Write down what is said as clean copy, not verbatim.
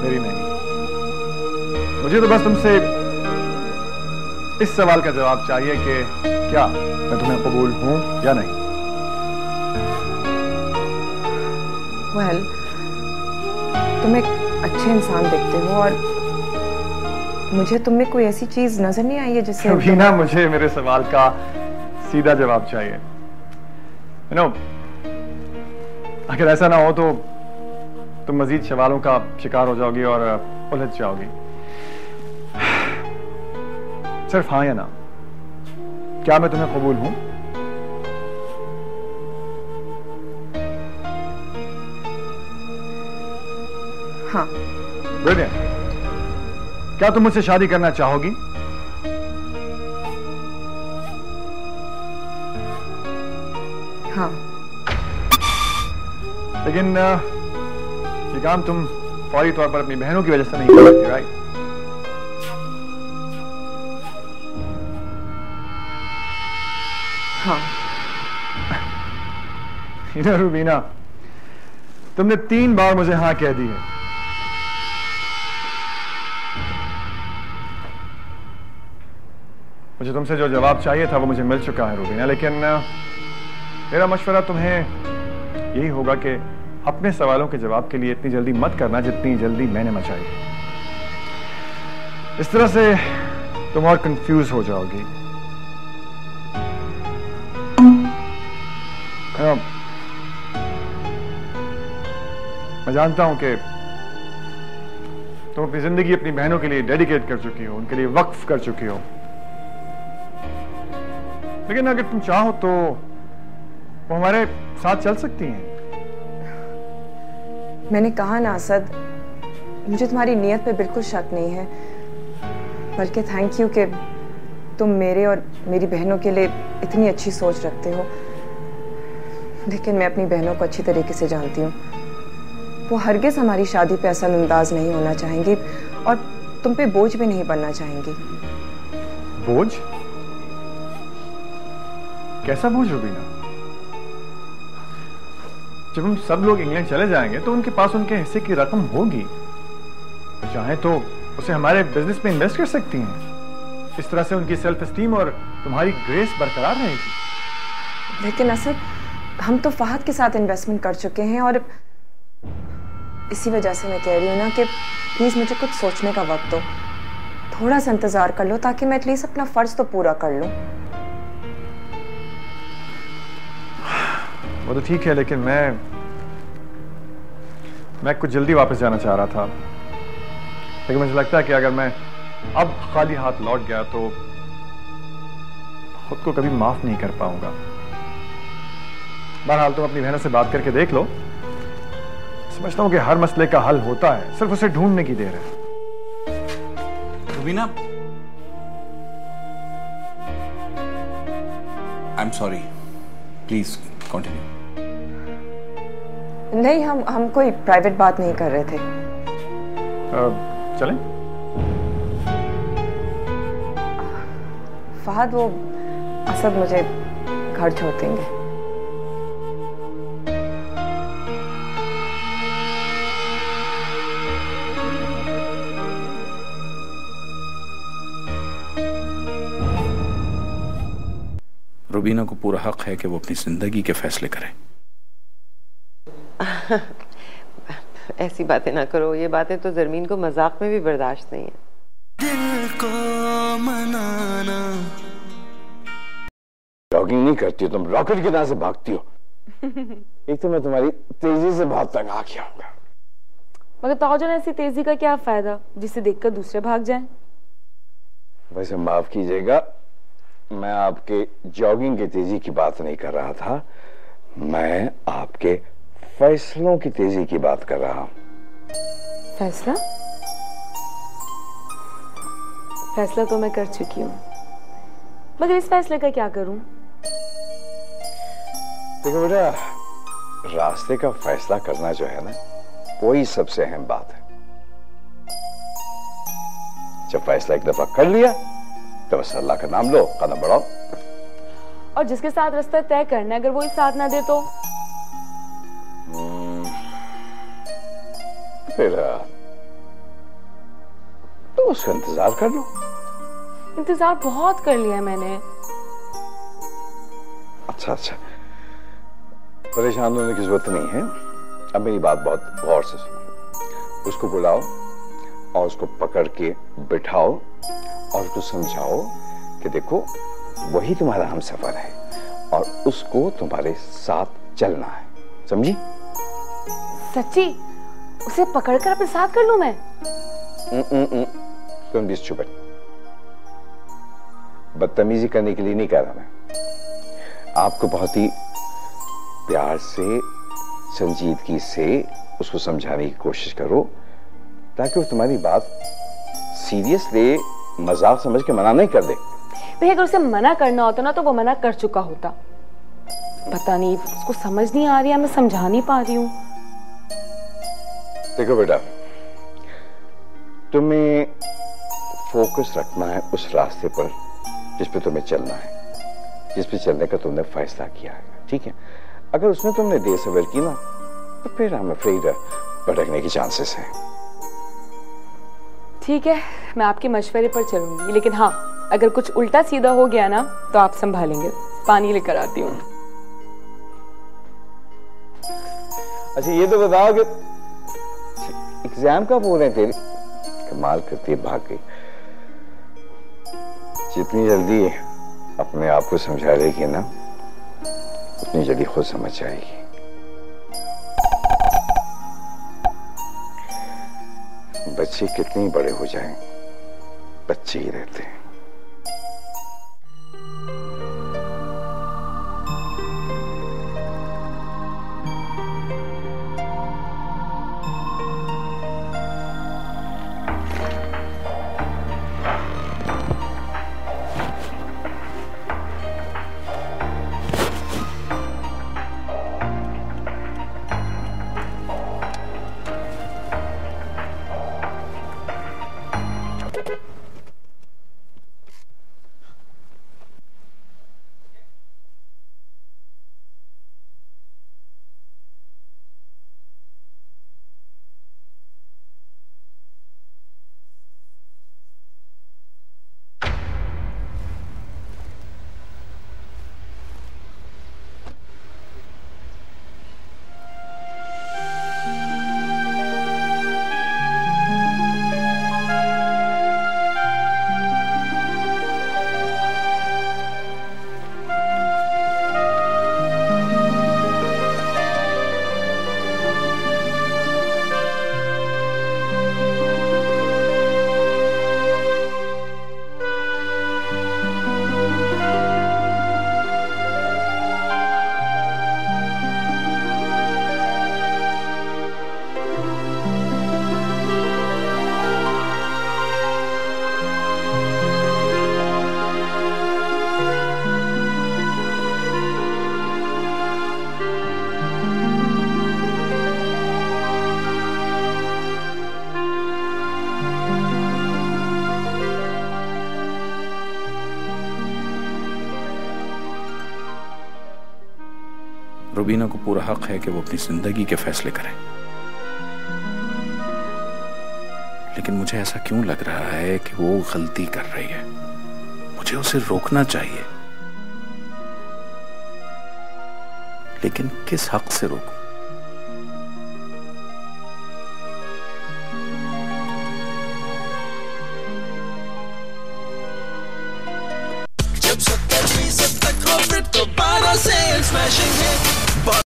मेरी नहीं। मुझे तो बस तुमसे इस सवाल का जवाब चाहिए कि क्या मैं तुम्हें कबूल हूं या नहीं। वेल, तुम एक अच्छे इंसान दिखते हो और मुझे तुम में कोई ऐसी चीज नजर नहीं आई है जिससे रवीना, मुझे मेरे सवाल का सीधा जवाब चाहिए। यू नो, अगर ऐसा ना हो तो तुम मजीद सवालों का शिकार हो जाओगी और उलझ जाओगी। सिर्फ हाँ या ना, क्या मैं तुम्हें कबूल हूं? हाँ। ब्रिलियंट। क्या तुम मुझसे शादी करना चाहोगी? हाँ। लेकिन ये काम तुम फौरी तौर पर अपनी बहनों की वजह से नहीं कर सकती, राइट? हाँ। रूबीना, तुमने 3 बार मुझे हाँ कह दी है। मुझे तुमसे जो जवाब चाहिए था वो मुझे मिल चुका है रूबीना, लेकिन मेरा मशवरा तुम्हें यही होगा कि अपने सवालों के जवाब के लिए इतनी जल्दी मत करना जितनी जल्दी मैंने मचाई। इस तरह से तुम और कंफ्यूज हो जाओगी। मैं जानता हूं कि तुम अपनी जिंदगी अपनी बहनों के लिए डेडिकेट कर चुकी हो, उनके लिए वक्फ कर चुकी हो, लेकिन अगर तुम चाहो तो वो हमारे साथ चल सकती हैं। मैंने कहा ना असद, मुझे तुम्हारी नीयत पे बिल्कुल शक नहीं है, बल्कि थैंक यू कि तुम मेरे और मेरी बहनों के लिए इतनी अच्छी सोच रखते हो। लेकिन मैं अपनी बहनों को अच्छी तरीके से जानती हूँ, वो हरगिज हमारी शादी पे असरअंदाज नहीं होना चाहेंगी और तुम पे बोझ भी नहीं बनना चाहेंगी। बोझ? कैसा बोझ रूबीना? जब हम सब लोग इंग्लैंड चले जाएंगे तो उनके पास उनके हिस्से की रकम होगी, चाहे तो उसे हमारे बिजनेस में इन्वेस्ट कर सकती हैं। इस तरह से उनकी सेल्फ एस्टीम और तुम्हारी ग्रेस बरकरार रहेगी। लेकिन असद, हम तो फहद के साथ इन्वेस्टमेंट कर चुके हैं और इसी वजह से मैं कह रही हूँ ना कि प्लीज मुझे कुछ सोचने का वक्त दो, थोड़ा सा इंतजार कर लो ताकि मैं एटलीस्ट अपना फर्ज तो पूरा कर लूं। वो तो ठीक है, लेकिन मैं कुछ जल्दी वापस जाना चाह रहा था, लेकिन मुझे लगता है कि अगर मैं अब खाली हाथ लौट गया तो खुद को कभी माफ नहीं कर पाऊंगा। बहरहाल तुम अपनी बहनों से बात करके देख लो। समझता हूं कि हर मसले का हल होता है, सिर्फ उसे ढूंढने की देर है। Rubina, I am sorry, please continue. नहीं, हम कोई प्राइवेट बात नहीं कर रहे थे। चलें? फहद, वो असद मुझे घर छोड़ देंगे। रूबीना को पूरा हक है कि वो अपनी जिंदगी के फैसले करे। ऐसी बातें ना करो, ये बातें तो जरमीन को मजाक में भी बर्दाश्त नहीं है। दिल को मनाना। जॉगिंग नहीं करती हो तुम, रॉकेट की तरह से भागती हो। एक तो मैं तुम्हारी तेजी से बहुत तंग आ गया हूँ। मगर ताऊजान, ऐसी तेजी का क्या फायदा जिसे देखकर दूसरे भाग जाएं? वैसे माफ कीजिएगा, मैं आपके जॉगिंग की तेजी की बात नहीं कर रहा था, मैं आपके फैसलों की तेजी की बात कर रहा हूं। फैसला? फैसला तो मैं कर चुकी हूँ, मगर इस फैसले का क्या करूं? देखो बेटा, रास्ते का फैसला करना जो है ना, वही सबसे अहम बात है। जब फैसला एक दफा कर लिया तो बस अल्लाह का नाम लो, कदम बढ़ाओ। और जिसके साथ रास्ता तय करना है, अगर वो ही साथ ना दे तो? फिर तो उसका इंतजार कर लो। इंतजार बहुत कर लिया है मैंने। अच्छा, परेशान होने की जरूरत नहीं है। अब मेरी बात बहुत गौर से सुनो। उसको बुलाओ और उसको पकड़ के बिठाओ और उसको समझाओ कि देखो वही तुम्हारा हमसफर है और उसको तुम्हारे साथ चलना है, समझी? सच्ची? उसे पकड़कर अपने साथ कर लूं मैं? तुम भी चुप। बदतमीजी करने के लिए नहीं कह रहा मैं। आपको बहुत ही प्यार से, संजीदगी से उसको समझाने की कोशिश करो ताकि वो तुम्हारी बात सीरियस ले, मजाक समझ के मना नहीं कर दे। भैया अगर उसे मना करना होता ना तो वो मना कर चुका होता। पता नहीं उसको समझ नहीं आ रही है, मैं समझा नहीं पा रही हूँ। देखो बेटा, तुम्हें फोकस रखना है उस रास्ते पर जिस पे तुम्हें चलना है, जिस पे चलने का तुमने फैसला किया है, ठीक है? अगर उसमें तुमने देर सवेर की ना तो फिर हम अफ्रेड भटकने की चांसेस हैं। ठीक है, मैं आपके मशवरे पर चलूंगी, लेकिन हाँ अगर कुछ उल्टा सीधा हो गया ना तो आप संभालेंगे। पानी लेकर आती हूँ। अच्छा ये तो बताओ कि एग्जाम कब हो रहे हैं तेरे? कमाल करती है, भाग गई। जितनी जल्दी अपने आप को समझा लेगी ना उतनी जल्दी खुद समझ जाएगी। बच्चे कितने बड़े हो जाएं, बच्चे ही रहते हैं। रुबीना को पूरा हक है कि वो अपनी जिंदगी के फैसले करे, लेकिन मुझे ऐसा क्यों लग रहा है कि वो गलती कर रही है। मुझे उसे रोकना चाहिए, लेकिन किस हक से रोकूं? जब 70 तक हो फिर तो 12 से स्मैशिंग है।